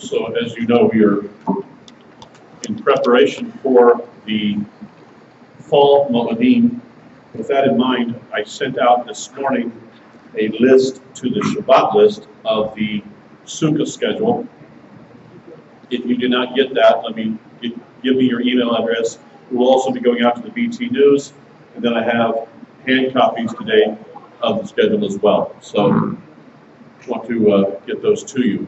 So as you know, we are in preparation for the fall Moedim. With that in mind, I sent out this morning a list to the Shabbat list of the Sukkah schedule. If you did not get that, give me your email address. It will also be going out to the BT News, and then I have hand copies today of the schedule as well. So I want to get those to you.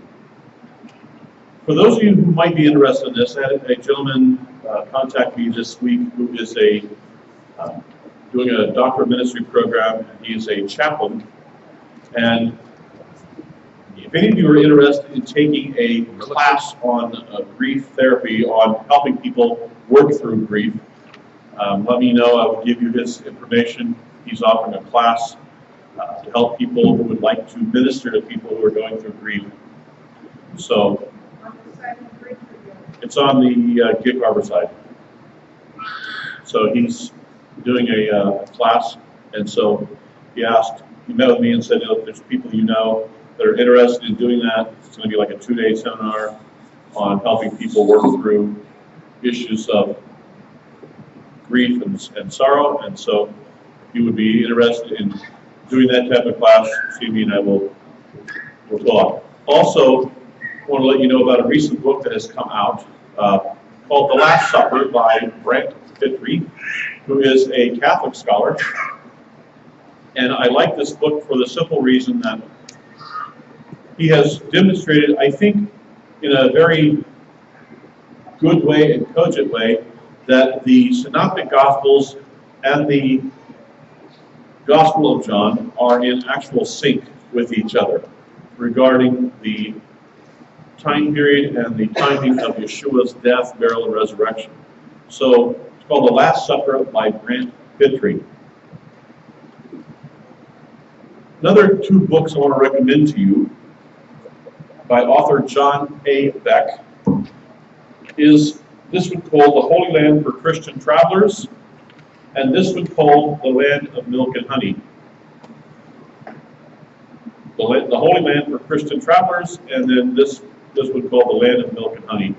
For those of you who might be interested in this, I had a gentleman contact me this week who is doing a doctor of ministry program. He is a chaplain, and if any of you are interested in taking a class on grief therapy, on helping people work through grief, let me know. I will give you his information. He's offering a class to help people who would like to minister to people who are going through grief. So it's on the Gig Harbor side. So he's doing a class, and so he met with me and said, if there's people you know that are interested in doing that, it's going to be like a 2-day seminar on helping people work through issues of grief and sorrow. And so if you would be interested in doing that type of class, see me and I will talk. Also, I want to let you know about a recent book that has come out called The Last Supper by Brent, who is a Catholic scholar. And I like this book for the simple reason that he has demonstrated, I think, in a very good way and cogent way, that the Synoptic Gospels and the Gospel of John are in actual sync with each other regarding the time period and the timing of Yeshua's death, burial, and resurrection. So it's called The Last Supper by Brent. Another 2 books I want to recommend to you by author John A. Beck is this one called The Holy Land for Christian Travelers, and this one called The Land of Milk and Honey. The Holy Land for Christian Travelers, and then this one called The Land of Milk and Honey.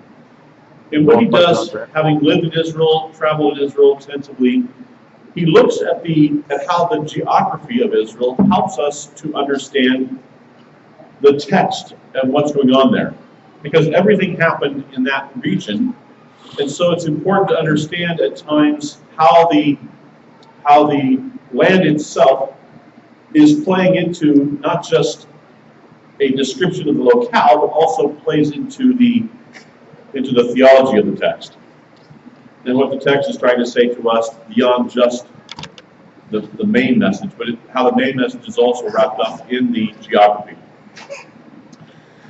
And what he does, having lived in Israel, traveled in Israel extensively, he looks at how the geography of Israel helps us to understand the text and what's going on there. Because everything happened in that region, and so it's important to understand at times how the land itself is playing into not just a description of the locale, but also plays into the theology of the text. And what the text is trying to say to us beyond just the main message, but how the main message is also wrapped up in the geography.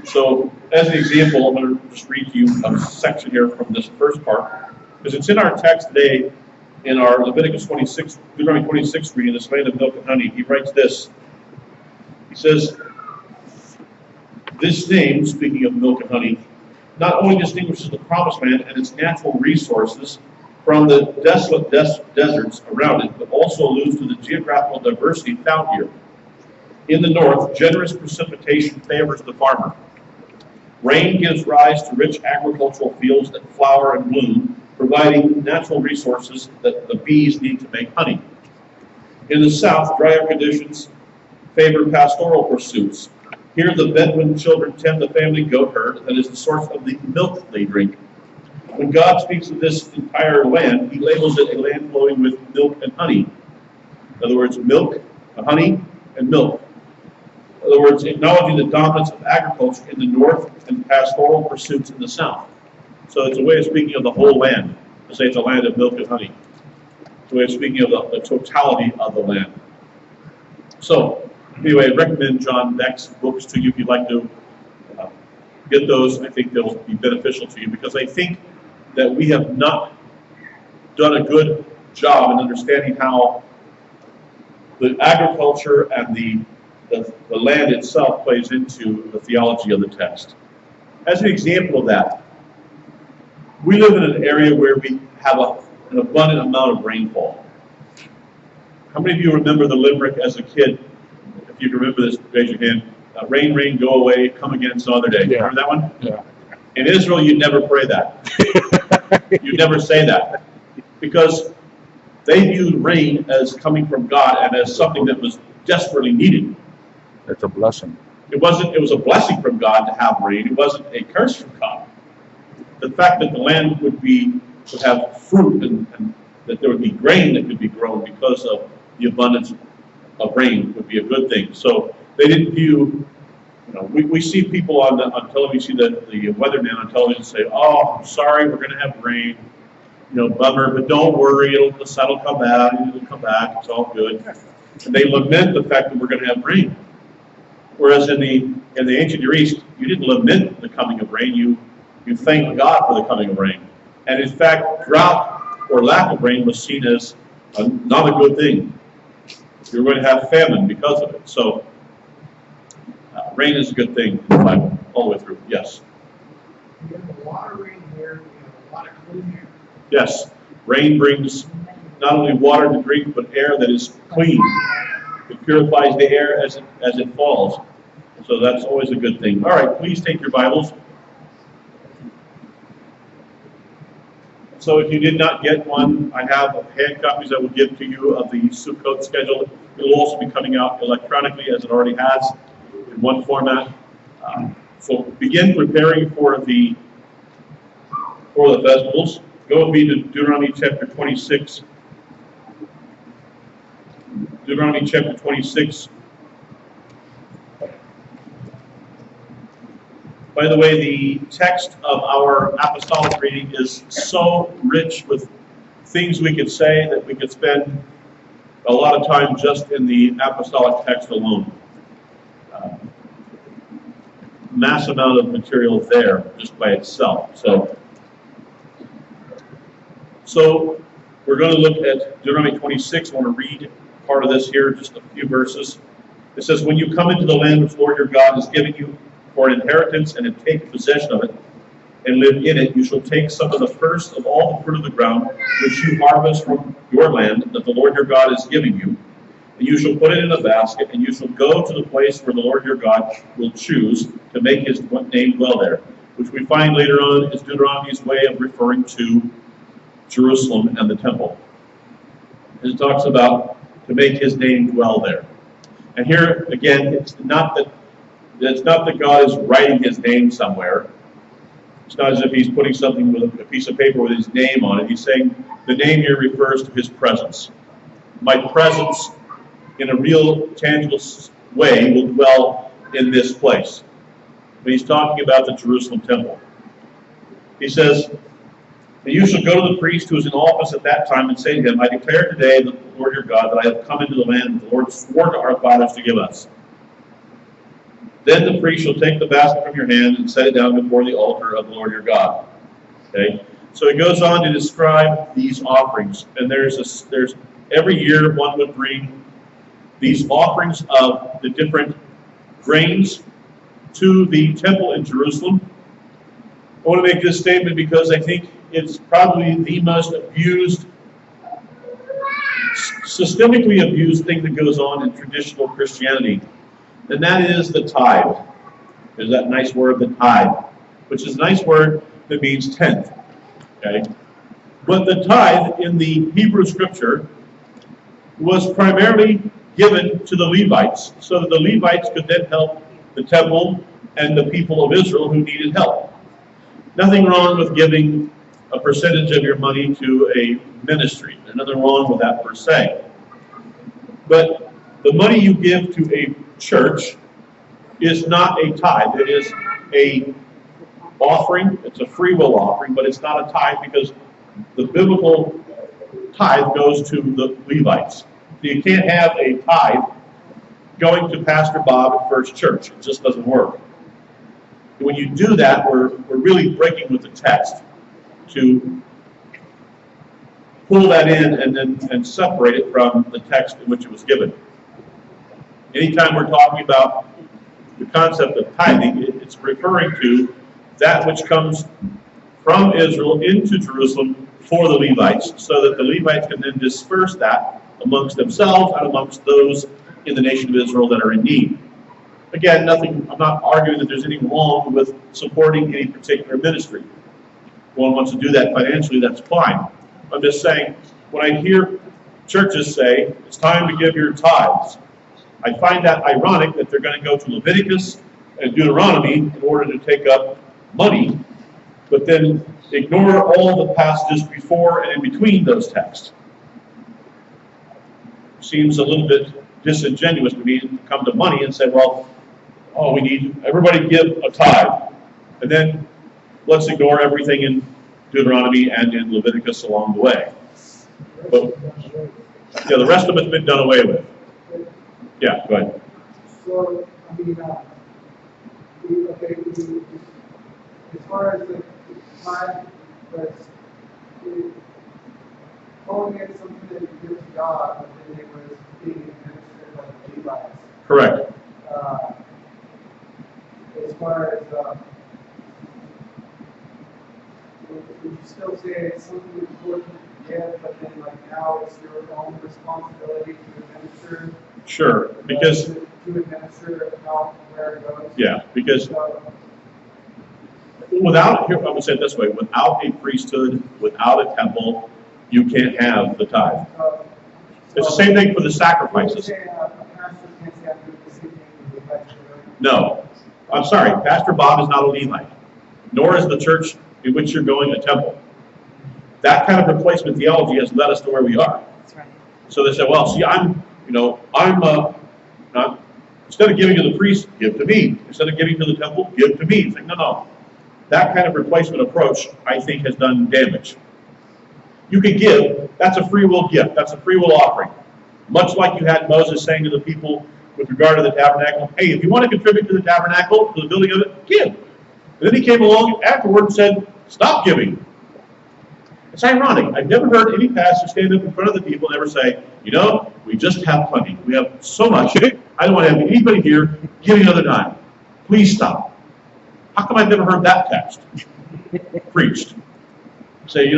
So, as an example, I'm going to just read to you a section here from this first part, because it's in our text today, in our Deuteronomy 26 reading, this land of milk and honey. He writes this. He says, this name, speaking of milk and honey, not only distinguishes the promised land and its natural resources from the desolate deserts around it, but also alludes to the geographical diversity found here. In the north, generous precipitation favors the farmer. Rain gives rise to rich agricultural fields that flower and bloom, providing natural resources that the bees need to make honey. In the south, drier conditions favor pastoral pursuits. Here the Bedouin children tend the family goat herd that is the source of the milk they drink. When God speaks of this entire land, he labels it a land flowing with milk and honey. In other words, milk, honey, and milk. In other words, acknowledging the dominance of agriculture in the north and pastoral pursuits in the south. So it's a way of speaking of the whole land, to say it's a land of milk and honey. It's a way of speaking of the totality of the land. So, anyway, I recommend John Beck's books to you if you'd like to get those. I think they'll be beneficial to you, because I think that we have not done a good job in understanding how the agriculture and the land itself plays into the theology of the text. As an example of that, we live in an area where we have an abundant amount of rainfall. How many of you remember the limerick as a kid? If you remember this, raise your hand. Rain, rain, go away, come again some other day. Yeah. Remember that one? Yeah. In Israel, you'd never pray that. You'd never say that. Because they viewed rain as coming from God and as something that was desperately needed. It's a blessing. It was a blessing from God to have rain. It wasn't a curse from God. The fact that the land would have fruit and that there would be grain that could be grown because of the abundance of rain would be a good thing. So they didn't view, we see people on television, see the weatherman on television say, "Oh, I'm sorry, we're going to have rain. Bummer, but don't worry, the sun will come out, it'll come back, it's all good." And they lament the fact that we're going to have rain. Whereas in the ancient Near East, you didn't lament the coming of rain, you thanked God for the coming of rain. And in fact, drought or lack of rain was seen as not a good thing. You're going to have famine because of it. So rain is a good thing in the Bible, all the way through. Yes? We have a lot of rain here, we have a lot of clean air. Yes. Rain brings not only water to drink, but air that is clean. It purifies the air as it falls. So that's always a good thing. All right, please take your Bibles. So if you did not get one, I have hand copies I will give to you of the Sukkot schedule. It will also be coming out electronically, as it already has, in one format. So begin preparing for the festivals. Go with me to Deuteronomy chapter 26. Deuteronomy chapter 26. By the way, the text of our apostolic reading is so rich with things we could say that we could spend a lot of time just in the apostolic text alone. Mass amount of material there just by itself. So we're going to look at Deuteronomy 26. I want to read part of this here, just a few verses. It says, "When you come into the land which the Lord your God is giving you for an inheritance and to take possession of it and live in it, you shall take some of the first of all the fruit of the ground which you harvest from your land that the Lord your God is giving you, and you shall put it in a basket, and you shall go to the place where the Lord your God will choose to make his name dwell there," which we find later on is Deuteronomy's way of referring to Jerusalem and the temple. It talks about to make his name dwell there. And here again, it's not that God is writing his name somewhere. It's not as if he's putting something with a piece of paper with his name on it. He's saying the name here refers to his presence. My presence in a real, tangible way will dwell in this place. But he's talking about the Jerusalem temple. He says, "And you shall go to the priest who is in office at that time and say to him, I declare today, the Lord your God, that I have come into the land that the Lord swore to our fathers to give us. Then the priest shall take the basket from your hand and set it down before the altar of the Lord your God." Okay? So he goes on to describe these offerings. And there's every year one would bring these offerings of the different grains to the temple in Jerusalem. I want to make this statement because I think it's probably the most abused, systemically abused thing that goes on in traditional Christianity. And that is the tithe. There's that nice word, the tithe, which is a nice word that means tenth. Okay? But the tithe in the Hebrew scripture was primarily given to the Levites, so that the Levites could then help the temple and the people of Israel who needed help. Nothing wrong with giving a percentage of your money to a ministry. There's nothing wrong with that per se. But the money you give to a church is not a tithe. It is a offering. It's a free will offering, but it's not a tithe because the biblical tithe goes to the Levites. You can't have a tithe going to Pastor Bob at First Church. It just doesn't work. When you do that, we're really breaking with the text to pull that in and separate it from the text in which it was given. Anytime we're talking about the concept of tithing, it's referring to that which comes from Israel into Jerusalem for the Levites, so that the Levites can then disperse that amongst themselves and amongst those in the nation of Israel that are in need. Again, nothing, I'm not arguing that there's anything wrong with supporting any particular ministry. If one wants to do that financially, that's fine. I'm just saying, when I hear churches say, it's time to give your tithes, I find that ironic that they're going to go to Leviticus and Deuteronomy in order to take up money, but then ignore all the passages before and in between those texts. Seems a little bit disingenuous to me to come to money and say, well, oh, we need everybody give a tithe, and then let's ignore everything in Deuteronomy and in Leviticus along the way. But yeah, the rest of it's been done away with. Yeah, go ahead. So, I mean, as far as the time, that's calling it something that you give to God, but then it was being administered by the Levites. Correct. As far as, would you still say it's something important to give, but then like now it's your own responsibility to administer? Sure, because to administer how where it goes. Yeah, because without, here, I would say it this way, without a priesthood, without a temple, you can't have the tithe. It's the same thing for the sacrifices. No, I'm sorry, Pastor Bob is not a Levite, nor is the church in which you're going a temple. That kind of replacement theology has led us to where we are. That's right. So they say, well, see, instead of giving to the priest, give to me. Instead of giving to the temple, give to me. It's like, no. That kind of replacement approach, I think, has done damage. You can give, that's a free will gift, that's a free will offering. Much like you had Moses saying to the people with regard to the tabernacle, hey, if you want to contribute to the tabernacle, to the building of it, give. And then he came along afterward and said, stop giving. It's ironic. I've never heard any pastor stand up in front of the people and ever say, we just have plenty. We have so much. I don't want to have anybody here giving another dime. Please stop. How come I've never heard that text preached? Say,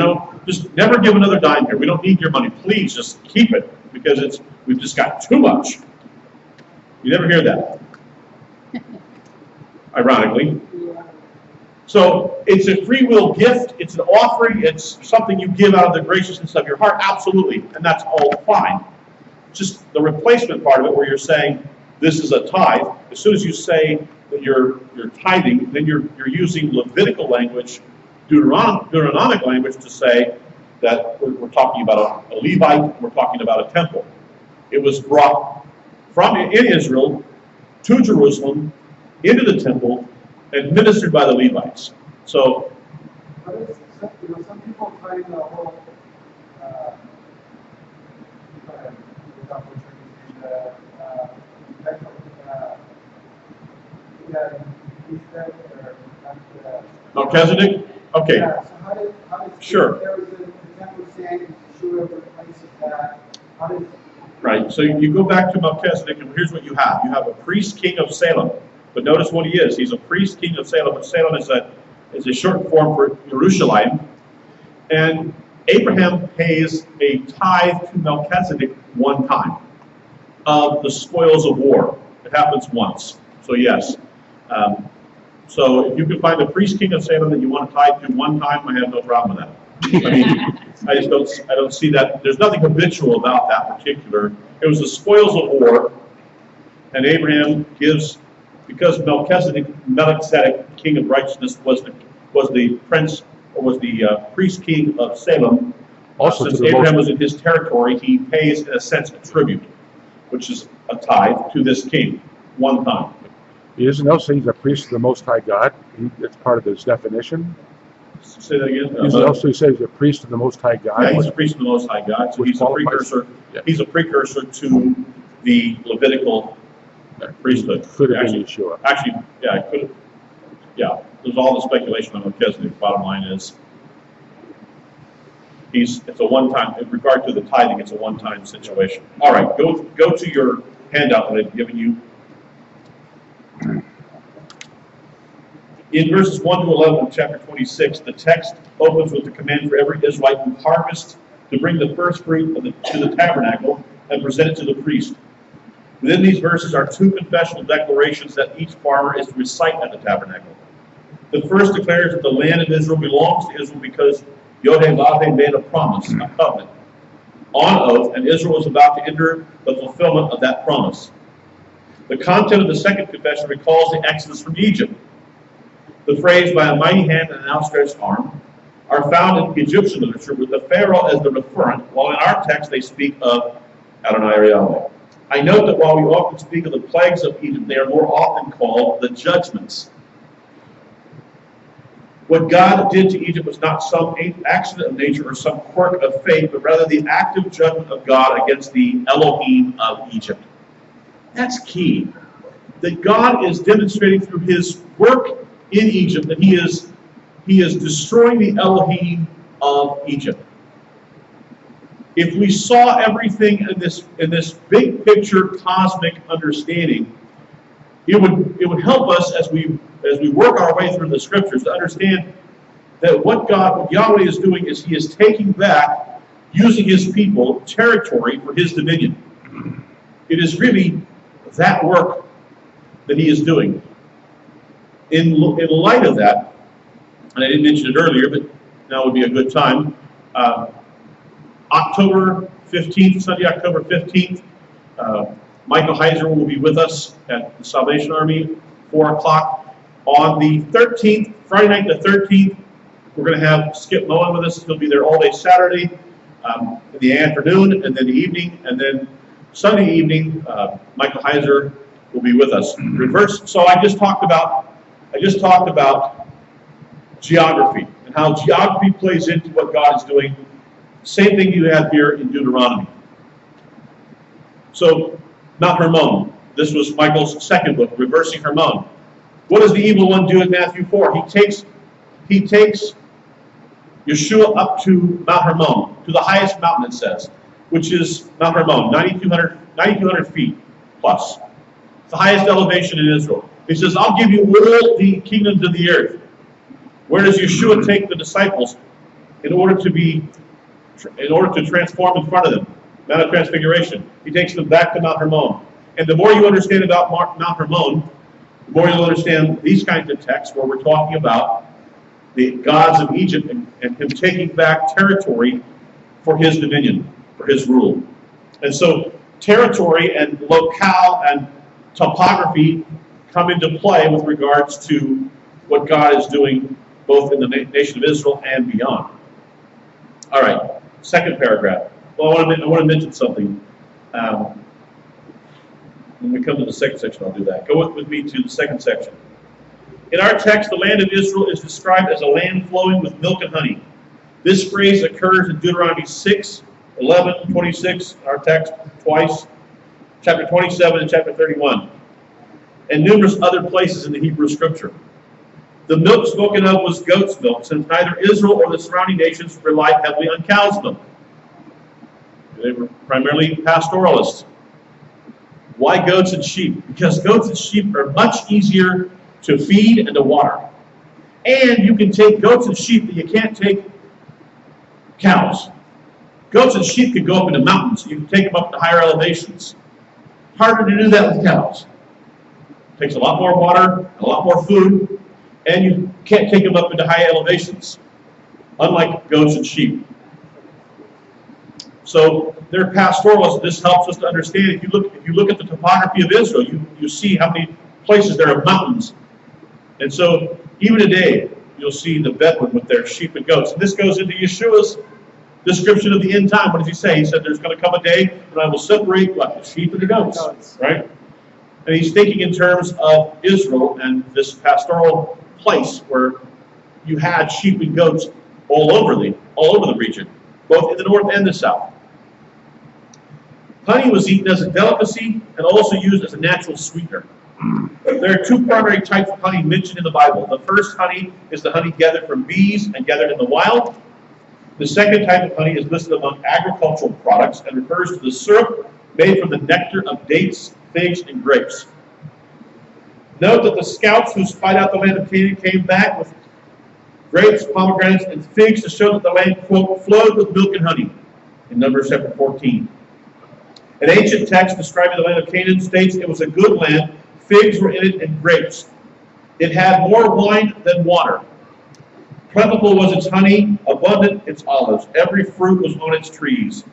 just never give another dime here. We don't need your money. Please just keep it because we've just got too much. You never hear that. Ironically. So it's a free will gift, it's an offering, it's something you give out of the graciousness of your heart, absolutely, and that's all fine. Just the replacement part of it where you're saying this is a tithe, as soon as you say that you're tithing, then you're using Levitical language, Deuteronomic language to say that we're talking about a Levite, we're talking about a temple. It was brought in Israel to Jerusalem, into the temple, administered by the Levites. So, some people find the whole Melchizedek? Okay. Yeah, so how does sure. There was a temple saying Yeshua replaces that. How does Right. So you go back to Melchizedek, and here's what you have. You have a priest king of Salem. But notice what he is. He's a priest king of Salem. But Salem is a short form for Jerusalem. And Abraham pays a tithe to Melchizedek one time of the spoils of war. It happens once. So yes. So if you can find a priest king of Salem that you want to tithe to one time, I have no problem with that. I mean, I don't see that. There's nothing habitual about that particular. It was the spoils of war, and Abraham gives, because Melchizedek, king of righteousness, was the prince, or was the priest king of Salem. Also, since Abraham was in his territory, he pays, in a sense, a tribute, which is a tithe to this king, one time. Isn't also he's a priest of the Most High God? That's part of his definition. Say that again. Isn't also he says he's a priest of the Most High God? Yeah, he's a priest of the Most High God. So he's a precursor. Yeah. He's a precursor to the Levitical priesthood. Could have been Yeshua. Actually, yeah, it could have. Yeah, there's all the speculation on Melchizedek. Bottom line is, it's a one-time. In regard to the tithing, it's a one-time situation. All right, go to your handout that I've given you. In verses 1 to 11 of chapter 26, the text opens with the command for every Israelite who harvests to bring the first fruit to the tabernacle and present it to the priest. Within these verses are two confessional declarations that each farmer is to recite at the tabernacle. The first declares that the land of Israel belongs to Israel because Yod-Heh-Vav-Heh made a promise, a covenant, on oath, and Israel was about to enter the fulfillment of that promise. The content of the second confession recalls the exodus from Egypt. The phrase, by a mighty hand and an outstretched arm, are found in Egyptian literature with the Pharaoh as the referent, while in our text they speak of Adonai or Yahweh. I note that while we often speak of the plagues of Egypt, they are more often called the judgments. What God did to Egypt was not some accident of nature or some quirk of fate, but rather the active judgment of God against the Elohim of Egypt. That's key. That God is demonstrating through his work in Egypt that he is destroying the Elohim of Egypt. If we saw everything in this big picture cosmic understanding, it would help us as we work our way through the scriptures to understand that what Yahweh is doing is he is taking back, using his people, territory for his dominion. It is really that work that he is doing. In light of that, and I didn't mention it earlier, but now would be a good time, October 15th, Sunday, October 15th, Michael Heiser will be with us at the Salvation Army, 4 o'clock. On the 13th, Friday night the 13th, we're going to have Skip Moen with us. He'll be there all day Saturday, in the afternoon, and then the evening, and then Sunday evening, Michael Heiser will be with us. Reverse. So I just talked about geography and how geography plays into what God is doing. Same thing you have here in Deuteronomy. So Mount Hermon. This was Michael's second book, Reversing Hermon. What does the evil one do in Matthew 4? He takes Yeshua up to Mount Hermon, to the highest mountain, it says, which is Mount Hermon, 9,200 feet plus. It's the highest elevation in Israel. He says, I'll give you all the kingdoms of the earth. Where does Yeshua take the disciples in order to transform in front of them? Mount of Transfiguration. He takes them back to Mount Hermon. And the more you understand about Mount Hermon, the more you'll understand these kinds of texts where we're talking about the gods of Egypt and him taking back territory for his dominion, for his rule. And so territory and locale and topography come into play with regards to what God is doing both in the nation of Israel and beyond. All right, second paragraph. Well, I want to mention something. When we come to the second section, I'll do that. Go with me to the second section. In our text, the land of Israel is described as a land flowing with milk and honey. This phrase occurs in Deuteronomy 6, 11, 26, in our text twice, chapter 27 and chapter 31, and numerous other places in the Hebrew Scripture. The milk spoken of was goat's milk, since neither Israel or the surrounding nations relied heavily on cow's milk. They were primarily pastoralists. Why goats and sheep? Because goats and sheep are much easier to feed and to water. And you can take goats and sheep, but you can't take cows. Goats and sheep can go up into mountains. You can take them up to higher elevations. Harder to do that with cows. It takes a lot more water, a lot more food, and you can't take them up into high elevations, unlike goats and sheep. So they're pastoralists. This helps us to understand. If you look at the topography of Israel, you see how many places there are mountains. And so even today, you'll see the Bedouin with their sheep and goats. And this goes into Yeshua's description of the end time. What does he say? He said there's going to come a day when I will separate what? The sheep and the goats. Right? And he's thinking in terms of Israel and this pastoral place where you had sheep and goats all over the region, both in the north and the south. Honey was eaten as a delicacy and also used as a natural sweetener. There are two primary types of honey mentioned in the Bible. The first honey is the honey gathered from bees and gathered in the wild. The second type of honey is listed among agricultural products and refers to the syrup made from the nectar of dates, figs, and grapes. Note that the scouts who spied out the land of Canaan came back with grapes, pomegranates, and figs to show that the land, quote, flowed with milk and honey in Numbers chapter 14. An ancient text describing the land of Canaan states it was a good land. Figs were in it and grapes. It had more wine than water. Plentiful was its honey, abundant its olives. Every fruit was on its trees.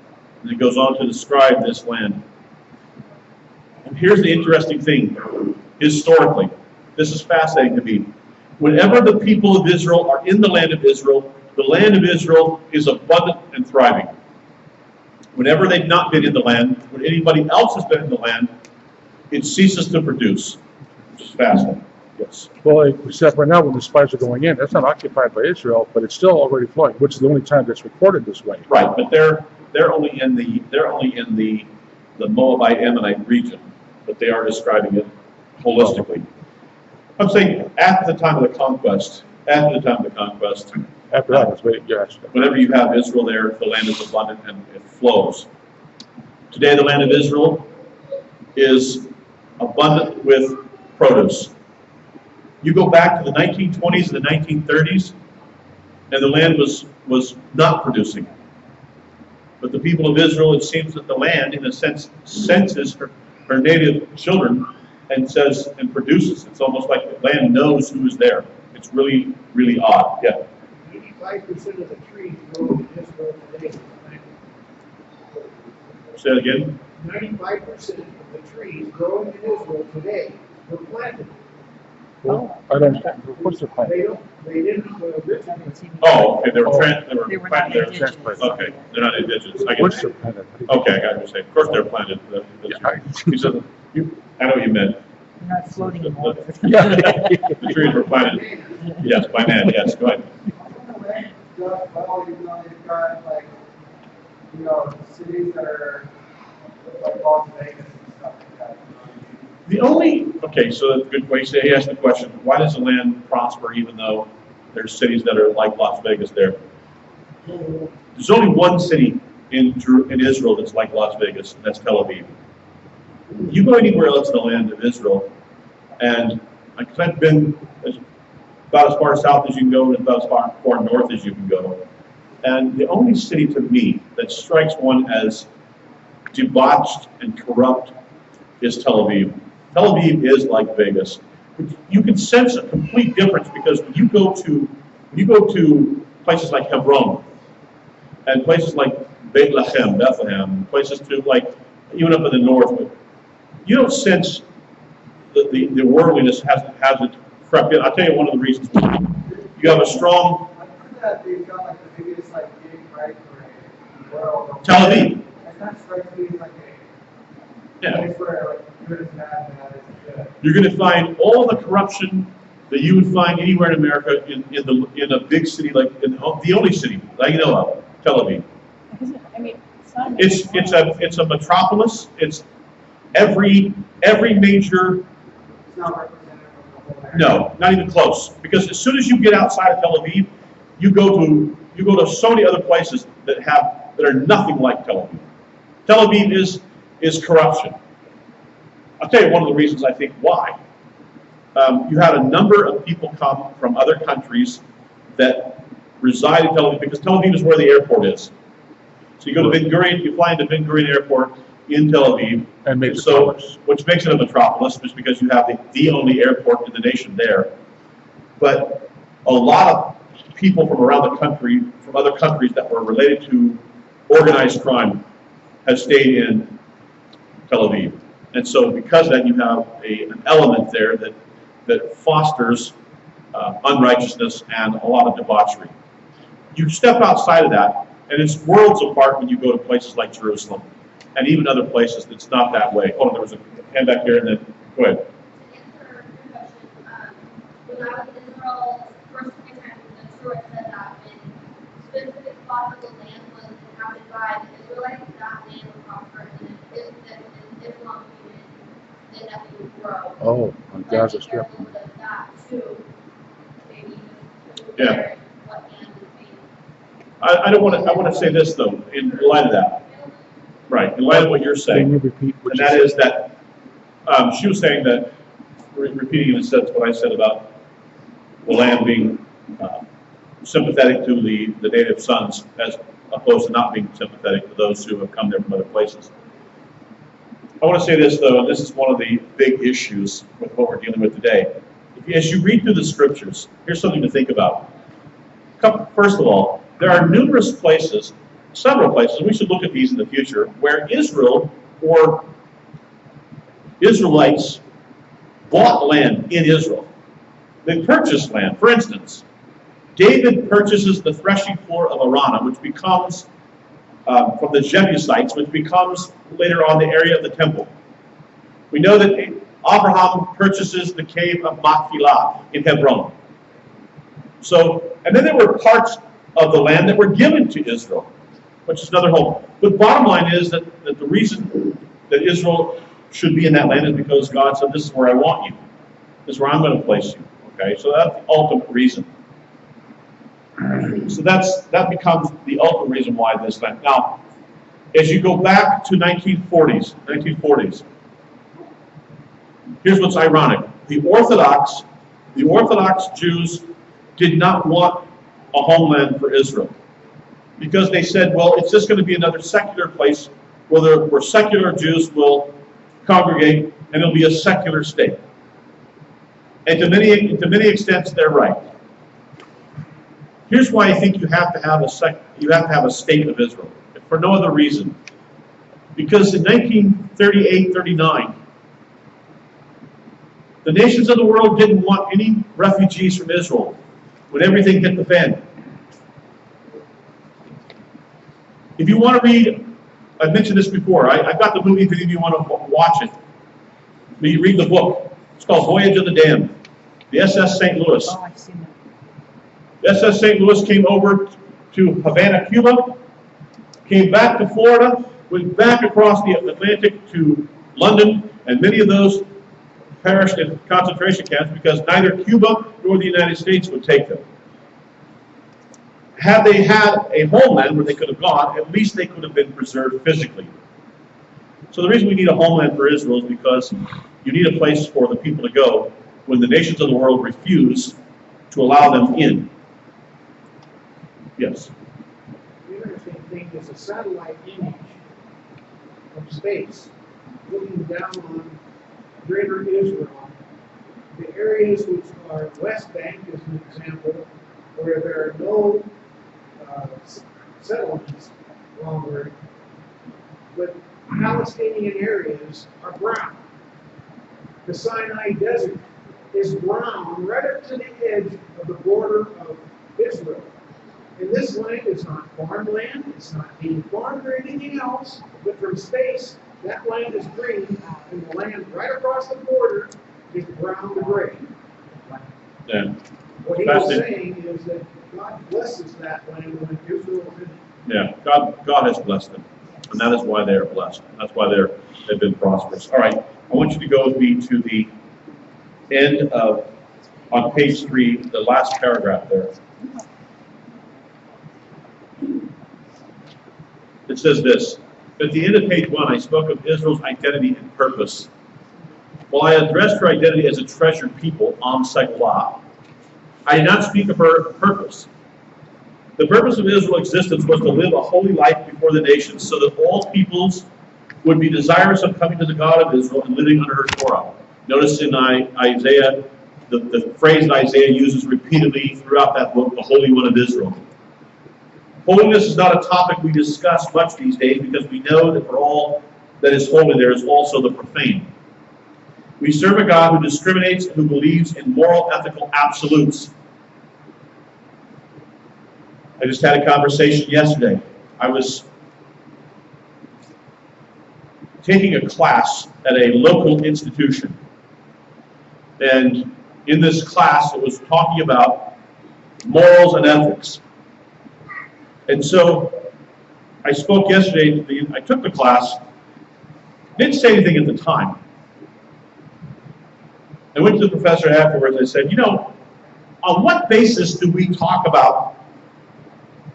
And it goes on to describe this land. And here's the interesting thing, historically. This is fascinating to me. Whenever the people of Israel are in the land of Israel is abundant and thriving. Whenever they've not been in the land, when anybody else has been in the land, it ceases to produce, which is fascinating. Yes. Well, except right now when the spies are going in, that's not occupied by Israel, but it's still already flowing, which is the only time that's recorded this way. Right, but they're only in the Moabite Ammonite region, but they are describing it holistically. I'm saying after the time of the conquest. After After that, it's very, yes. Whenever you have Israel there, the land is abundant and it flows. Today, the land of Israel is abundant with produce. You go back to the 1920s and the 1930s, and the land was not producing. But the people of Israel, it seems that the land, in a sense, senses her native children and says and produces. It's almost like the land knows who is there. It's really, really odd. Yeah. 85% of the trees grow in Israel today. Say it again. 95% of the trees growing in Israel today were planted. Well, I don't understand. What's the plan? They didn't originally. Oh, okay. They were They were not planted there. indigenous. Okay, they're not indigenous. I What's guess. the plan? Okay, I got what you're saying. Of course, they're planted. You said, I know what you meant. You're not floating in water. The trees were planted. Yes, by man. Yes, go ahead. Well, you've got like, cities that are like Las Vegas and stuff like that. Okay, so that's a good way. He asked the question, why does the land prosper even though there's cities that are like Las Vegas there? There's only one city in Israel that's like Las Vegas, and that's Tel Aviv. You go anywhere else in the land of Israel, and I've been about as far south as you can go and about as far north as you can go. And the only city to me that strikes one as debauched and corrupt is Tel Aviv. Tel Aviv is like Vegas. You can sense a complete difference because when you go to places like Hebron and places like Bethlehem, places to like even up in the north, you don't sense the worldliness hasn't crept in. I'll tell you one of the reasons. You have a strong That they've got like the biggest like gay pride parade in the world. Tel Aviv. And that strikes me as like Yeah. place where like good is bad, bad is good. You're going to find all the corruption that you would find anywhere in America in a big city like in the only city that I know of, Tel Aviv. I mean, it's not. It's a metropolis. It's every major. It's not representative of the whole area. No, not even close. Because as soon as you get outside of Tel Aviv, you go to so many other places that are nothing like Tel Aviv. Tel Aviv is corruption. I'll tell you one of the reasons I think why. You had a number of people come from other countries that reside in Tel Aviv because Tel Aviv is where the airport is. So you go to Ben Gurion, you fly into Ben Gurion Airport in Tel Aviv, And make so which makes it a metropolis, just because you have the only airport in the nation there. But a lot of people from around the country, from other countries that were related to organized crime, have stayed in Tel Aviv. And so because of that, you have an element there that fosters unrighteousness and a lot of debauchery. You step outside of that, and it's worlds apart when you go to places like Jerusalem and even other places that's not that way. Oh, there was a hand back here, and then go ahead. To answer your question, when I was in Israel, first few times, the tour said that when specific spots of the land was inhabited by the Israelites, that land would prosper, and if Islam came in, then nothing would grow. Oh, on Gaza But Strip. a little bit of that too, maybe just Yeah. compare what land is being. I want to say this though, in light of that, right? In light of what you're Can saying, you repeat what and you that said? is that she was saying that, repeating in a sense what I said about the land being sympathetic to the native sons as opposed to not being sympathetic to those who have come there from other places. I want to say this, though, and this is one of the big issues with what we're dealing with today. As you read through the scriptures, here's something to think about. First of all, there are numerous places, several places, we should look at these in the future, where Israel or Israelites bought land in Israel. They purchased land. For instance, David purchases the threshing floor of Arana, which becomes, from the Jebusites, which becomes later on the area of the temple. We know that Abraham purchases the cave of Machpelah in Hebron. So, and then there were parts of the land that were given to Israel, which is another home. But bottom line is that the reason that Israel should be in that land is because God said, this is where I want you. This is where I'm going to place you. Okay, so that's the ultimate reason. So that becomes the ultimate reason why this land. Now, as you go back to 1940s, here's what's ironic. The Orthodox Jews did not want a homeland for Israel because they said, well, it's just going to be another secular place where secular Jews will congregate and it'll be a secular state. And to many extents, they're right. Here's why I think you have to have a state of Israel, for no other reason. Because in 1938-39, the nations of the world didn't want any refugees from Israel when everything hit the fan. If you want to read, I've mentioned this before, I've got the movie if any of you want to watch it. You read the book. It's called Voyage of the Damned. The SS St. Louis. Oh, I've seen that. The SS St. Louis came over to Havana, Cuba, came back to Florida, went back across the Atlantic to London, and many of those perished in concentration camps because neither Cuba nor the United States would take them. Had they had a homeland where they could have gone, at least they could have been preserved physically. So the reason we need a homeland for Israel is because you need a place for the people to go when the nations of the world refuse to allow them in. Yes? The interesting thing is a satellite image from space looking down on greater Israel. The areas which are West Bank, as an example, where there are no settlements longer, but Palestinian areas are brown. The Sinai Desert is brown right up to the edge of the border of Israel. And this land is not farmland, it's not being farmed or anything else, but from space, that land is green, and the land right across the border is brown to gray. Yeah. What he was saying is that God blesses that land when Israel is in it. Yeah, God has blessed them. And that is why they are blessed. That's why they've been prosperous. All right, I want you to go with me to the end of, on page 3, the last paragraph there. It says this: at the end of page 1, I spoke of Israel's identity and purpose. While I addressed her identity as a treasured people, Am Selah, I did not speak of her purpose. The purpose of Israel's existence was to live a holy life before the nations, so that all peoples would be desirous of coming to the God of Israel and living under her Torah. Notice in Isaiah, the phrase that Isaiah uses repeatedly throughout that book, the Holy One of Israel. Holiness is not a topic we discuss much these days because we know that for all that is holy there is also the profane. We serve a God who discriminates and who believes in moral, ethical absolutes. I just had a conversation yesterday. I was taking a class at a local institution. And in this class, it was talking about morals and ethics. And so I spoke yesterday, I took the class, didn't say anything at the time. I went to the professor afterwards and I said, on what basis do we talk about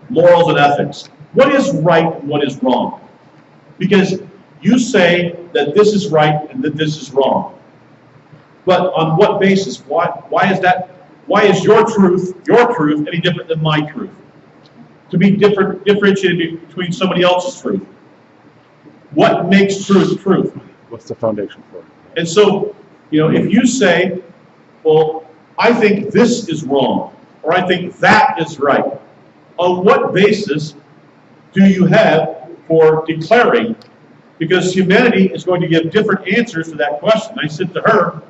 morals and ethics? What is right and what is wrong? Because you say that this is right and that this is wrong. But on what basis? Why is that? Why is your truth any different than my truth? To be differentiated between somebody else's truth. What makes truth truth? What's the foundation for it? And so, if you say, well, I think this is wrong, or I think that is right, on what basis do you have for declaring? Because humanity is going to give different answers to that question. I said to her,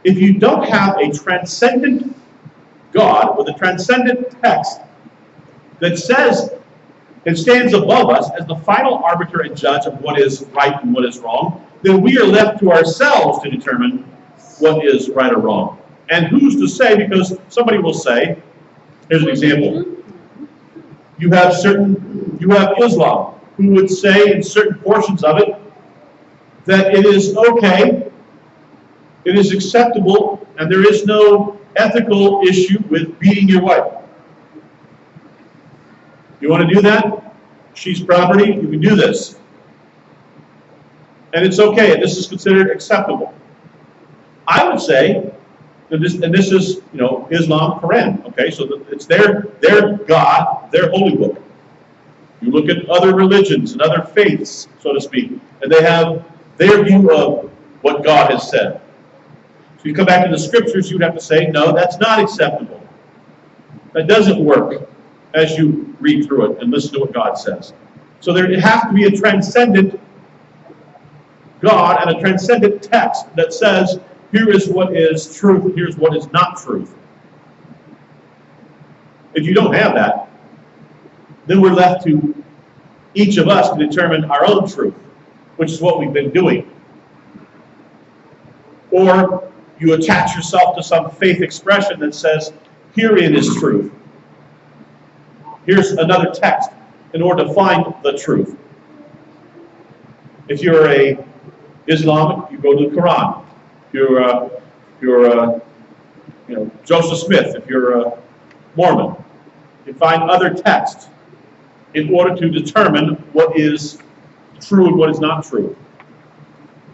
if you don't have a transcendent God with a transcendent text that says and stands above us as the final arbiter and judge of what is right and what is wrong, then we are left to ourselves to determine what is right or wrong. And who's to say, because somebody will say, here's an example. You have Islam, who would say in certain portions of it that it is okay, it is acceptable, and there is no ethical issue with beating your wife. You want to do that? She's property, you can do this. And it's okay, this is considered acceptable. I would say, and this is, Islam, Quran, okay, so it's their God, their holy book. You look at other religions and other faiths, so to speak, and they have their view of what God has said. So you come back to the scriptures, you'd have to say, no, that's not acceptable. That doesn't work as you read through it and listen to what God says. So there has to be a transcendent God and a transcendent text that says, here is what is truth, here's what is not truth. If you don't have that, then we're left to each of us to determine our own truth, which is what we've been doing. Or you attach yourself to some faith expression that says, herein is truth. Here's another text in order to find the truth. If you're a Islamic, you go to the Quran. If you're Joseph Smith, if you're a Mormon, you find other texts in order to determine what is true and what is not true.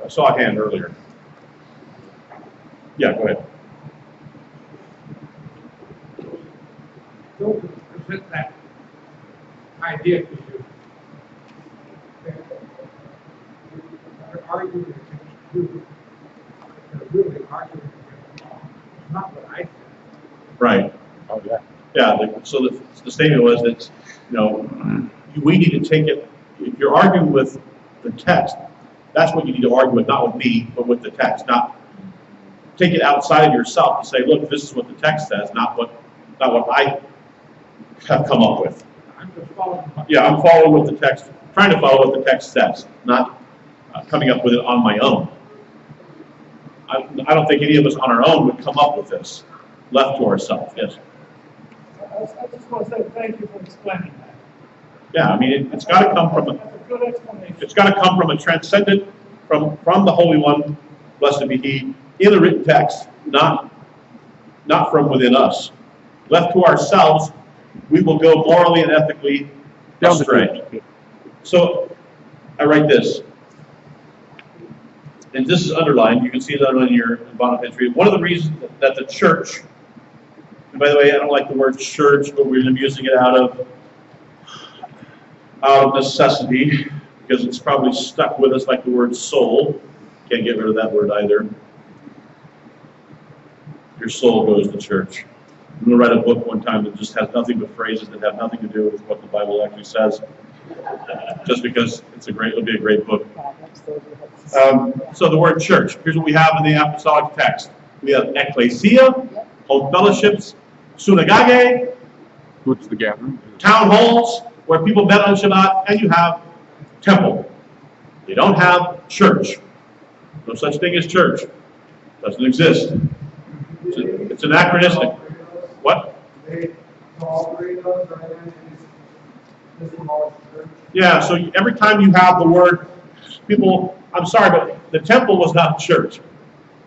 I saw a hand earlier. Yeah, go ahead. Those who present that idea to you, they're arguing against truth. They're really arguing against law. It's not what I think. Right. Oh, yeah. Yeah, so the statement was that, we need to take it, if you're arguing with the text, that's what you need to argue with, not with me, but with the text. Not take it outside of yourself to say, look, this is what the text says, not what I have come up with. I'm just following. Yeah, I'm following what the text, trying to follow what the text says, not coming up with it on my own. I don't think any of us on our own would come up with this, left to ourselves. Yes. I just want to say thank you for explaining that. Yeah, I mean, it's got to come from That's a good explanation. it's got to come from a transcendent, from the Holy One, blessed be He, in the written text, not from within us. Left to ourselves, we will go morally and ethically astray. So, I write this, and this is underlined. You can see it underlined in your bottom entry. One of the reasons that the church, and by the way, I don't like the word church, but we're using it out of necessity, because it's probably stuck with us like the word soul. Can't get rid of that word either. Your soul goes to church. I'm going to write a book one time that just has nothing but phrases that have nothing to do with what the Bible actually says, just because it'll be a great book. So the word church, here's what we have in the apostolic text. We have ecclesia, home fellowships, synagogue, What's the gathering? town halls where people met on Shabbat, and you have temple. You don't have church. No such thing as church. Doesn't exist. It's anachronistic. What? They all three of those, right? This involves church. Yeah, so every time you have the word, I'm sorry, but the temple was not a church.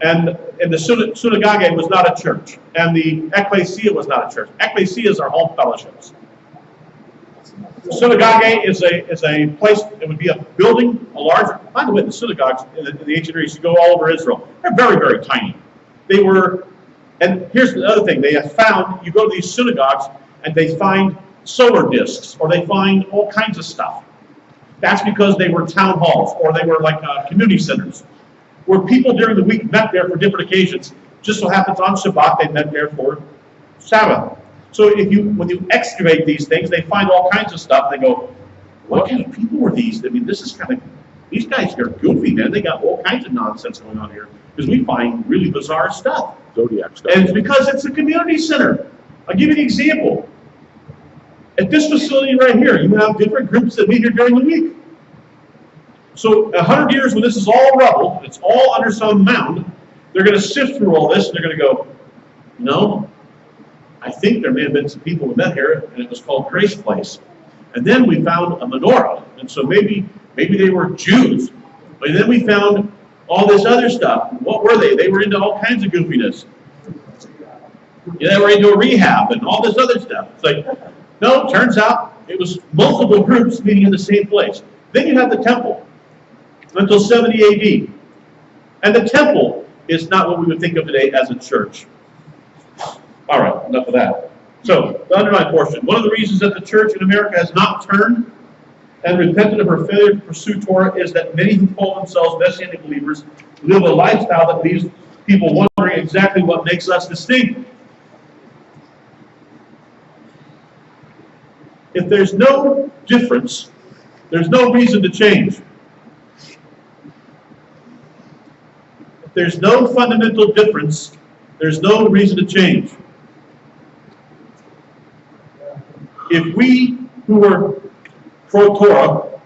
And the synagogue was not a church. And the ecclesia was not a church. Ecclesias are home fellowships. The synagogue is a place, it would be a building, a larger, by the way, the synagogues in the ancient Near East, you go all over Israel, they're very, very tiny. They were, and here's the other thing, they have found, you go to these synagogues, and they find solar discs, or they find all kinds of stuff. That's because they were town halls, or they were like community centers, where people during the week met there for different occasions. Just so happens on Shabbat they met there for Sabbath. So when you excavate these things, they find all kinds of stuff. They go, what kind of people were these? I mean, these guys are goofy, man. They got all kinds of nonsense going on here. Because we find really bizarre stuff. Zodiac stuff. And it's because it's a community center. I'll give you an example. At this facility right here, you have different groups that meet here during the week. So 100 years when this is all rubble, it's all under some mound, they're going to sift through all this and they're going to go, no, I think there may have been some people who met here and it was called Grace Place. And then we found a menorah. And so maybe they were Jews. But then we found all this other stuff. What were they? They were into all kinds of goofiness. Yeah, they were into a rehab and all this other stuff. It's like, no, turns out it was multiple groups meeting in the same place. Then you have the temple until 70 AD. And the temple is not what we would think of today as a church. All right, enough of that. So, the underlined portion. One of the reasons that the church in America has not turned and repented of her failure to pursue Torah is that many who call themselves Messianic believers live a lifestyle that leaves people wondering exactly what makes us distinct. If there's no difference, there's no reason to change. If there's no fundamental difference, there's no reason to change. If we who are pro-Torah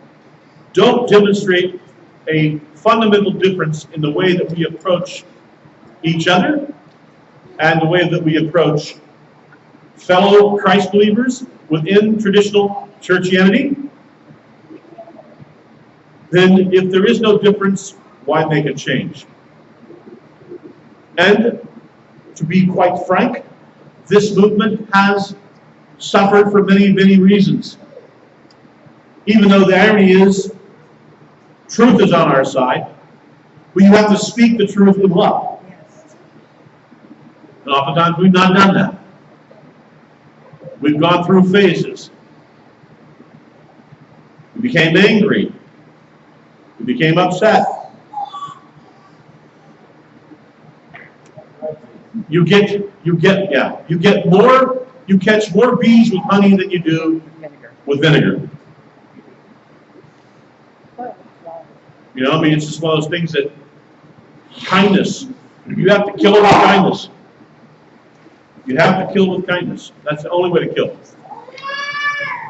don't demonstrate a fundamental difference in the way that we approach each other and the way that we approach fellow Christ believers within traditional churchianity, then if there is no difference, why make a change? And to be quite frank, this movement has suffered for many, many reasons. Even though the irony is, truth is on our side, but you have to speak the truth in love. And oftentimes we've not done that. We've gone through phases. We became angry. We became upset. You catch more bees with honey than you do with vinegar. You know, I mean, it's just one of those things that kindness, you have to kill it with kindness. You have to kill with kindness. That's the only way to kill.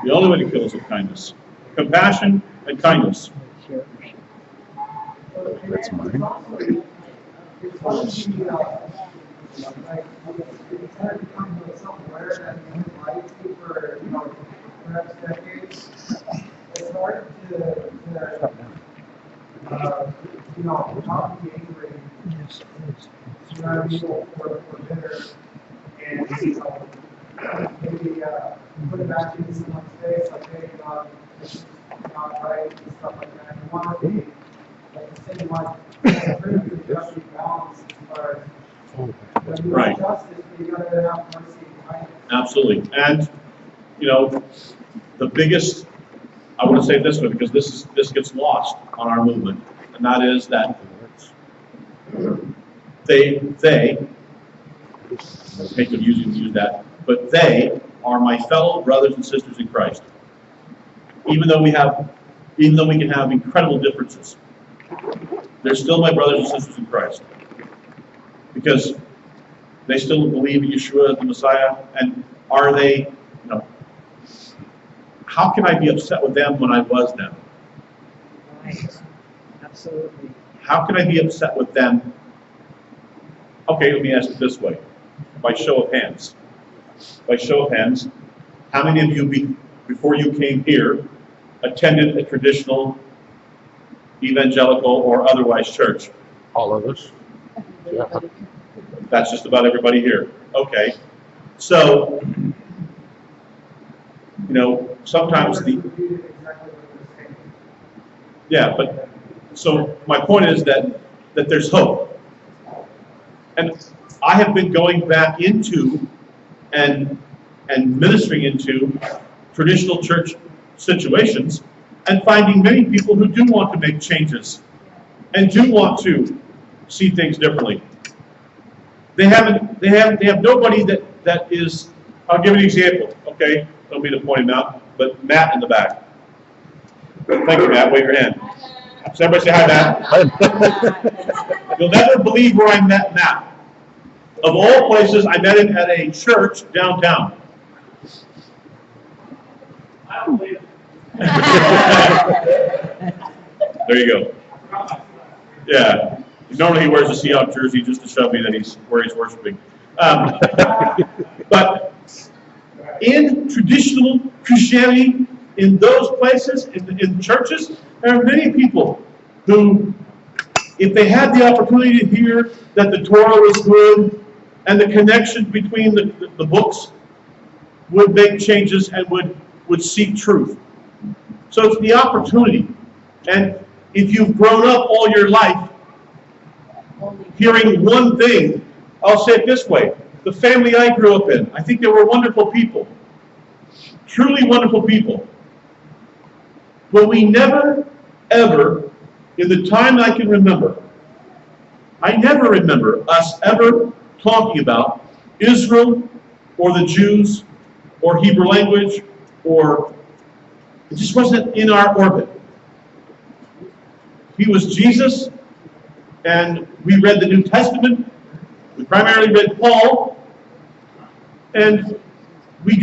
The only way to kill is with kindness. Compassion and kindness. That's mine. It's hard to not be angry, or bitter, and maybe put it back into someone's face, like, hey, this is not right, and stuff like that. You want to be, like you said, you want to just be balanced as far as when you want justice, you got to have mercy and kindness. Absolutely. And, you know, the biggest, I want to say it this way because this gets lost on our movement, and that is that they I hate to use that, but they are my fellow brothers and sisters in Christ. Even though we can have incredible differences, they're still my brothers and sisters in Christ. Because they still believe in Yeshua as the Messiah, and are they, you know, how can I be upset with them when I was them? Right. Absolutely. How can I be upset with them? Okay, let me ask it this way. By show of hands. By show of hands, how many of you, before you came here, attended a traditional evangelical or otherwise church? All of us. Yeah. That's just about everybody here. Okay. So, you know, sometimes but so my point is that there's hope. And I have been going back into and ministering into traditional church situations, and finding many people who do want to make changes and do want to see things differently. They have nobody that is. I'll give you an example. Okay, don't mean to point him out, but Matt in the back. Thank you, Matt. Wave your hand. So everybody say hi, Matt. You'll never believe where I met Matt. Of all places, I met him at a church downtown. I don't believe it. There you go. Yeah. Normally he wears a Seahawks jersey just to show me that he's where he's worshiping. But in traditional Christianity, in those places, in churches, there are many people who, if they had the opportunity to hear that the Torah was good and the connection between the books, would make changes and would seek truth. So it's the opportunity. And if you've grown up all your life hearing one thing, I'll say it this way. The family I grew up in, I think they were wonderful people. Truly wonderful people. But we never, ever, in the time I can remember, I never remember us ever talking about Israel or the Jews or Hebrew language, or it just wasn't in our orbit. He was Jesus, and we read the New Testament. We primarily read Paul, and we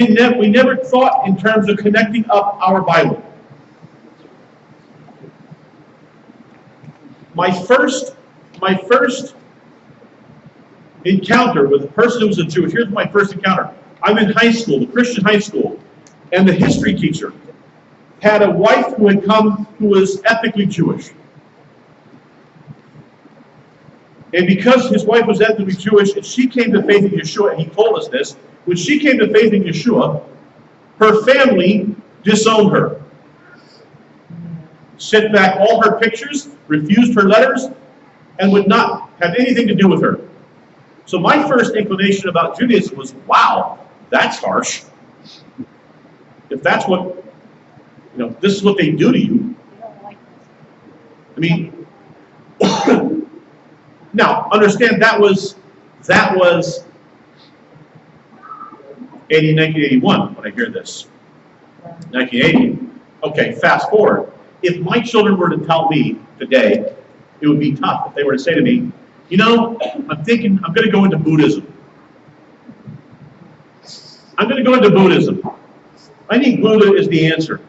never thought in terms of connecting up our Bible. My first encounter with a person who was a Jew, here's my first encounter. I'm in high school, the Christian high school, and the history teacher had a wife who had come who was ethnically Jewish. And because his wife was ethnically Jewish, and she came to faith in Yeshua, and he told us this, when she came to faith in Yeshua, her family disowned her. Sent back all her pictures, refused her letters, and would not have anything to do with her. So my first inclination about Judaism was, wow, that's harsh. If that's what, this is what they do to you. I mean, now, understand that was 1981 when I hear this. 1980. Okay, fast forward. If my children were to tell me today, it would be tough if they were to say to me, I'm thinking I'm going to go into Buddhism. I'm going to go into Buddhism. I think Buddha is the answer.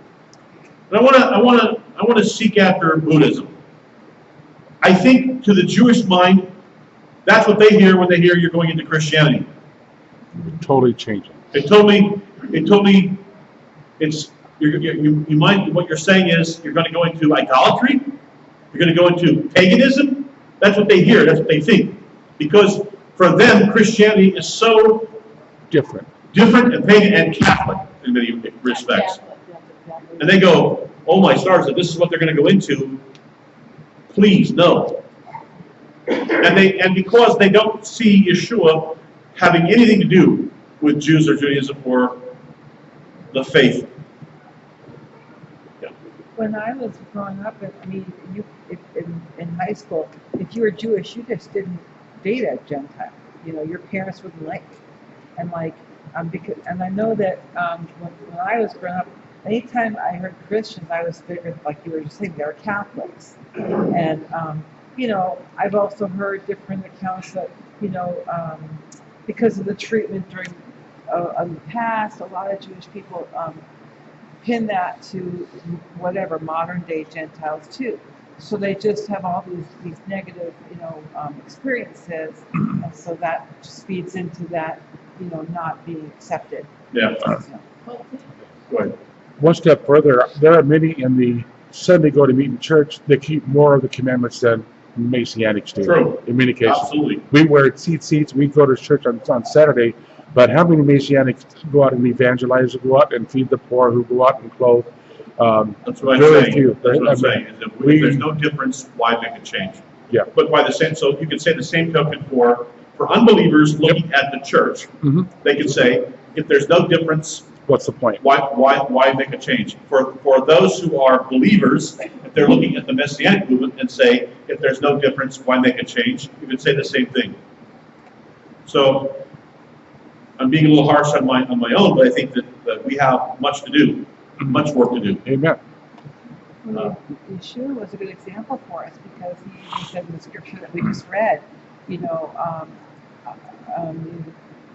And I want to seek after Buddhism. I think to the Jewish mind, that's what they hear when they hear you're going into Christianity. Totally changing. It told me it's you might, what you're saying is you're going to go into idolatry, you're going to go into paganism. That's what they hear, that's what they think. Because for them, Christianity is so different and pagan and Catholic in many respects. And they go, oh my stars, if this is what they're going to go into, please, no. And because they don't see Yeshua having anything to do with Jews or Judaism or the faith. Yeah. When I was growing up, in high school, if you were Jewish, you just didn't date a Gentile. Your parents wouldn't like it. And and I know that when I was growing up, anytime I heard Christians, I was figuring, like you were just saying, they were Catholics. And I've also heard different accounts that because of the treatment during the past, a lot of Jewish people pin that to whatever modern day Gentiles too. So they just have all these negative experiences, and so that just feeds into that not being accepted. Yeah. Go ahead. One step further, there are many in the Sunday go to meet in church that keep more of the commandments than Messianics do. True. In many cases. Absolutely. We wear seats, we go to church on Saturday, but how many Messianics go out and evangelize, who go out and feed the poor, who go out and clothe? That's what I'm very saying. few. That's what I'm saying. Is that if there's no difference, why make a change? Yeah. But by the same, so you could say the same token for unbelievers looking at the church. Mm-hmm. They could say, if there's no difference, What's the point? Why make a change? For those who are believers, if they're looking at the Messianic movement and say, if there's no difference, why make a change? You could say the same thing. So I'm being a little harsh on my own, but I think that we have much to do, much work to do. Amen. Well, Yeshua was a good example for us because he said in the scripture that we just read, you know,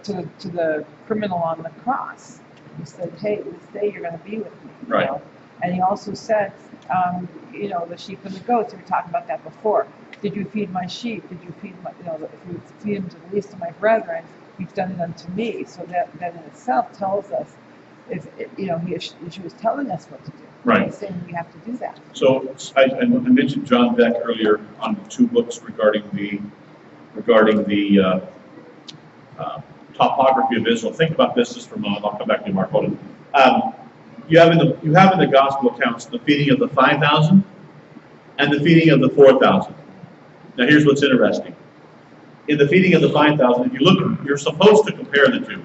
to the criminal on the cross, he said, "Hey, this day you're going to be with me." You Right. know? And he also said, you know, the sheep and the goats. We were talking about that before. Did you feed my sheep? Did you feed my, you know, if you feed them to the least of my brethren, you've done it unto me. So that in itself tells us, you know, she was telling us what to do. Right. He's saying we have to do that. So I mentioned John Beck earlier on 2 books regarding the topography of Israel. Think about this just for a moment. I'll come back to you, Mark. Hold on. You have in the gospel accounts the feeding of the 5,000 and the feeding of the 4,000. Now here's what's interesting. In the feeding of the 5,000, if you look, you're supposed to compare the two.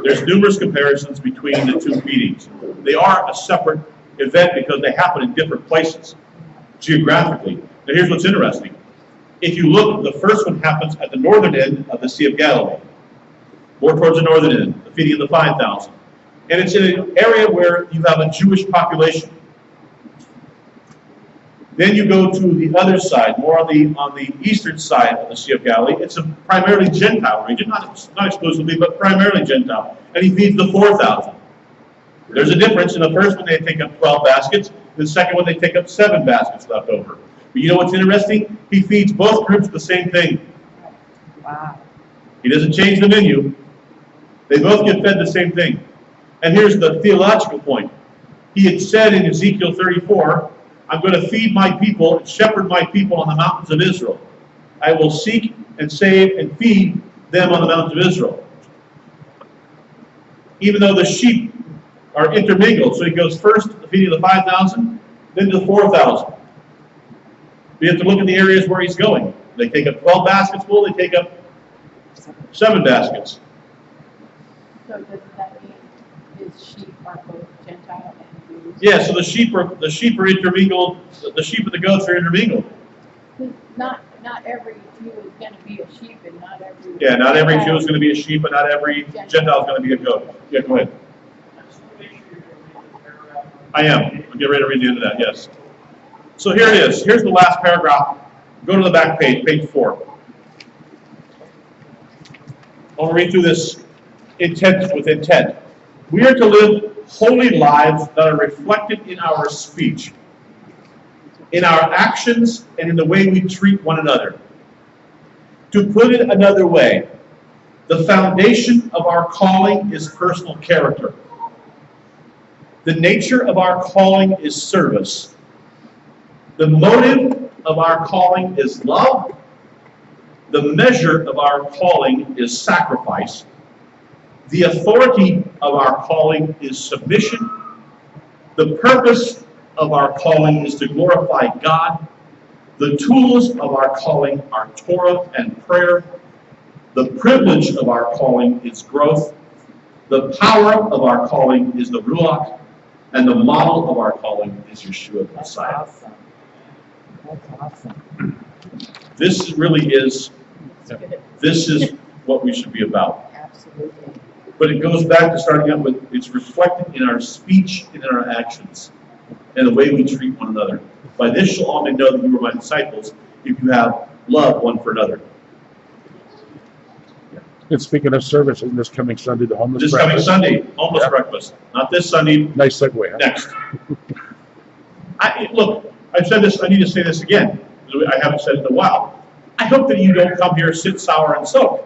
There's numerous comparisons between the 2 feedings. They are a separate event because they happen in different places geographically. Now here's what's interesting. If you look, the first one happens at the northern end of the Sea of Galilee, more towards the northern end, the feeding of the 5,000. And it's in an area where you have a Jewish population. Then you go to the other side, more on the eastern side of the Sea of Galilee. It's a primarily Gentile region, not exclusively, but primarily Gentile. And he feeds the 4,000. There's a difference. In the first one, they take up 12 baskets. In the second one, they take up 7 baskets left over. But you know what's interesting? He feeds both groups the same thing. Wow. He doesn't change the menu. They both get fed the same thing. And here's the theological point. He had said in Ezekiel 34, I'm going to feed my people and shepherd my people on the mountains of Israel. I will seek and save and feed them on the mountains of Israel. Even though the sheep are intermingled. So he goes first to the feeding of the 5,000, then to the 4,000. We have to look at the areas where he's going. They take up 12 baskets full, they take up 7 baskets. So does that mean his sheep are both Gentile and Jews? Yeah, so the sheep are intermingled, the sheep and the goats are intermingled. Not every Jew is going to be a sheep, and not every Not every Jew is going to be a sheep, and not every Gentile is going to be a goat. Yeah, go ahead. I am. I'll get ready to read the end of that, yes. So here it is. Here's the last paragraph. Go to the back page, page 4. I'll read through this intent with intent. We are to live holy lives that are reflected in our speech, in our actions, and in the way we treat one another. To put it another way, the foundation of our calling is personal character. The nature of our calling is service. The motive of our calling is love. The measure of our calling is sacrifice. The authority of our calling is submission. The purpose of our calling is to glorify God. The tools of our calling are Torah and prayer. The privilege of our calling is growth. The power of our calling is the Ruach. And the model of our calling is Yeshua the Messiah. Awesome. That's awesome. This really is, this is what we should be about. Absolutely. But it goes back to starting out with, it's reflected in our speech and in our actions, and the way we treat one another. By this shall all men know that you are my disciples, if you have love one for another. And speaking of service, isn't this coming Sunday, the homeless This coming breakfast? Sunday, homeless breakfast. Not this Sunday, Nice segue, huh? next. Look, I've said this, I need to say this again. I haven't said it in a while. I hope that you don't come here, sit, sour, and soak.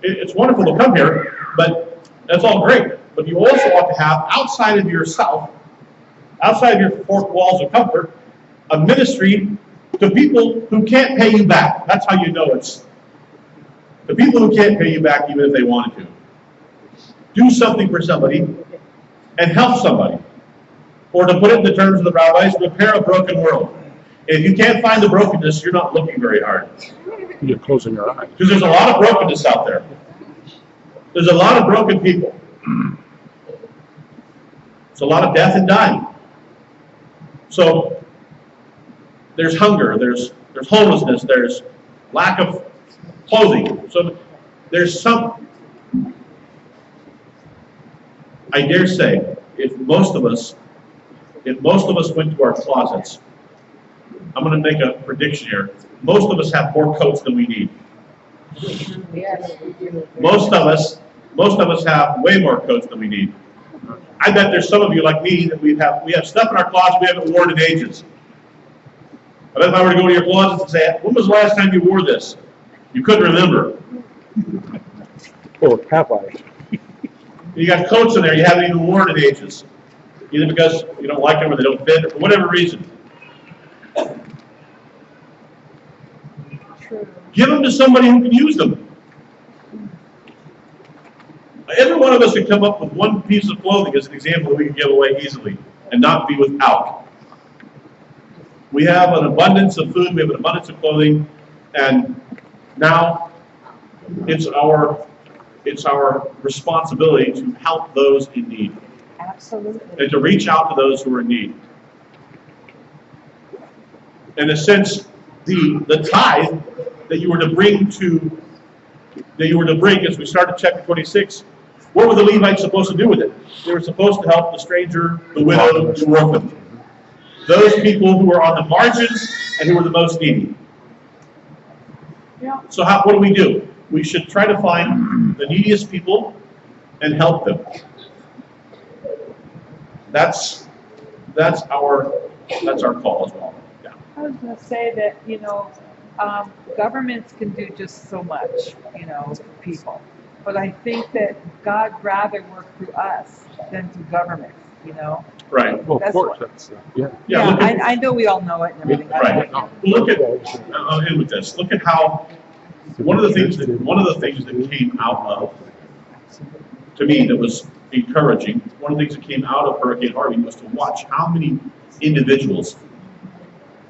It's wonderful to come here, but that's all great. But you also ought to have, outside of yourself, outside of your 4 walls of comfort, a ministry to people who can't pay you back. That's how you know it's the people who can't pay you back even if they wanted to. Do something for somebody and help somebody. Or to put it in the terms of the rabbis, repair a broken world. And if you can't find the brokenness, you're not looking very hard. You're closing your eyes. Because there's a lot of brokenness out there. There's a lot of broken people. It's a lot of death and dying. So there's hunger, there's homelessness, there's lack of clothing. So there's some, I dare say, if most of us went to our closets, I'm going to make a prediction here. Most of us have more coats than we need. Yes, we do. Most of us have way more coats than we need. I bet there's some of you like me that we have stuff in our closet we haven't worn in ages. I bet if I were to go to your closet and say, when was the last time you wore this? You couldn't remember. Oh, have I? You got coats in there you haven't even worn in ages. Either because you don't like them or they don't fit or for whatever reason. True. Give them to somebody who can use them. Every one of us could come up with one piece of clothing as an example that we can give away easily and not be without. We have an abundance of food, we have an abundance of clothing, and now it's our responsibility to help those in need. Absolutely. And to reach out to those who are in need. In a sense, the tithe that you were to bring as we started chapter 26, what were the Levites supposed to do with it? They were supposed to help the stranger, the widow, the orphan. Those people who were on the margins and who were the most needy. Yeah. So what do we do? We should try to find the neediest people and help them. That's our call as well. Yeah. I was going to say that, governments can do just so much, for people. But I think that God rather work through us than through governments, Right. Well, of That's course, what- that's, Yeah. Look at, I know we all know it and everything. right. Look at. I'll end with this. Look at how one of the things that came out of, to me, that was encouraging. One of the things that came out of Hurricane Harvey was to watch how many individuals,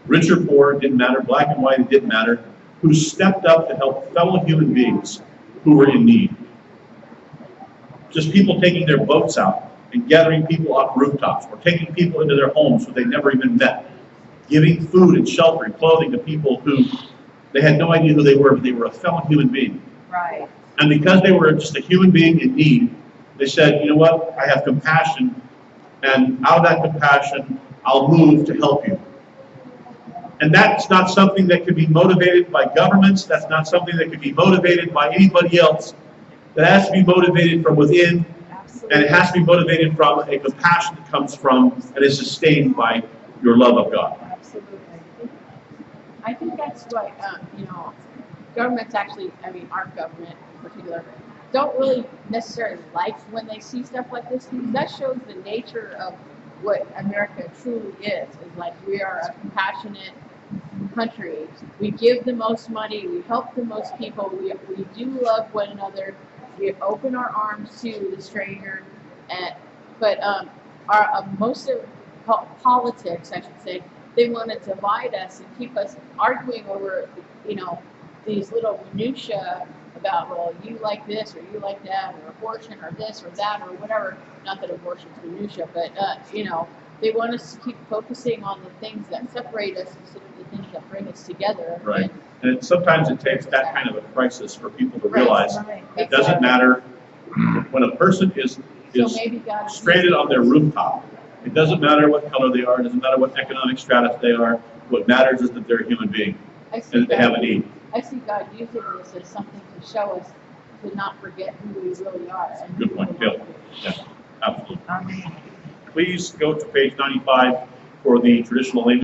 rich or poor, it didn't matter, black and white, it didn't matter, who stepped up to help fellow human beings who were in need. Just people taking their boats out and gathering people off rooftops, or taking people into their homes who they never even met, giving food and shelter and clothing to people who they had no idea who they were, but they were a fellow human being. Right. And because they were just a human being in need, they said, you know what, I have compassion, and out of that compassion, I'll move to help you. And that's not something that can be motivated by governments, that's not something that can be motivated by anybody else. That has to be motivated from within, and it has to be motivated from a compassion that comes from and is sustained by your love of God. Absolutely. I think that's what, governments actually, our government in particular, don't really necessarily like when they see stuff like this, because that shows the nature of what America truly is like we are a compassionate country. We give the most money, we help the most people, we do love one another, we open our arms to the stranger, but most of politics, I should say, they want to divide us and keep us arguing over, these little minutiae about, well, you like this or you like that, or abortion or this or that or whatever. Not that abortion's minutiae, but they want us to keep focusing on the things that separate us instead of the things that bring us together. Right. And sometimes it takes that kind of a crisis for people to realize Right. it doesn't matter when a person is So maybe God stranded on their rooftop. It doesn't matter what color they are, it doesn't matter what economic status they are. What matters is that they're a human being I see and that they have a need. I see God using this as something to show us to not forget who we really are. And Good who point, we belong Bill. to. Yeah, absolutely. Amen. Please go to page 95 for the traditional language.